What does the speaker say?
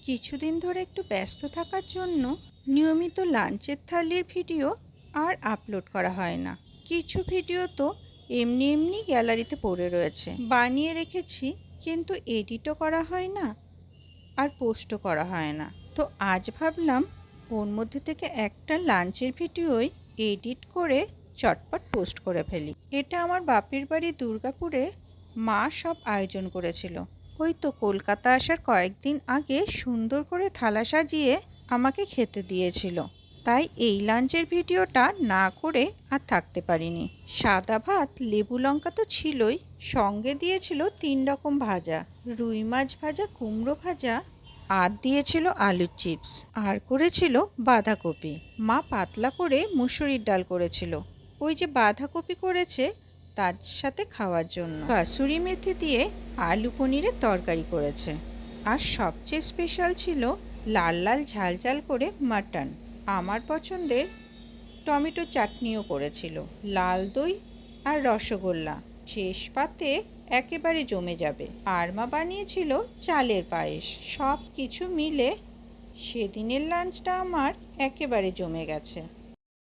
কিছুদিন ধরে একটু ব্যস্ত থাকার জন্য নিয়মিত লাঞ্চের থালির ভিডিও আর আপলোড করা হয় না। কিছু ভিডিও তো এমনি এমনি গ্যালারিতে পড়ে রয়েছে, বানিয়ে রেখেছি কিন্তু এডিটও করা হয় না আর পোস্টও করা হয় না। তো আজ ভাবলাম ওর মধ্যে থেকে একটা লাঞ্চের ভিডিওই এডিট করে চটপট পোস্ট করে ফেলি। এটা আমার বাপের বাড়ি দুর্গাপুরে মা সব আয়োজন করেছিল। ওই তো কলকাতা আসার কয়েকদিন আগে সুন্দর করে থালা সাজিয়ে আমাকে খেতে দিয়েছিল। তাই এই লাঞ্চের ভিডিওটা না করে আর থাকতে পারিনি। সাদা ভাত, লেবু লঙ্কা তো ছিলই, সঙ্গে দিয়েছিল 3 রকম ভাজা, রুই মাছ ভাজা, কুমড়ো ভাজা, আর দিয়েছিল আলুর চিপস, আর করেছিল বাঁধাকপি। মা পাতলা করে মুসুরির ডাল করেছিল, ওই যে বাঁধাকপি করেছে তার সাথে খাওয়ার জন্য। কাসুরি মেথি দিয়ে আলু পনিরের তরকারি করেছে। আর সবচেয়ে স্পেশাল ছিল লাল লাল ঝাল ঝাল করে মাটন। আমার পছন্দের টমেটো চাটনিও করেছিল, লাল দই আর রসগোল্লা শেষ পাতে একেবারে জমে যাবে। আর মা বানিয়েছিল চালের পায়েস। সব কিছু মিলে সেদিনের লাঞ্চটা আমার একেবারে জমে গেছে।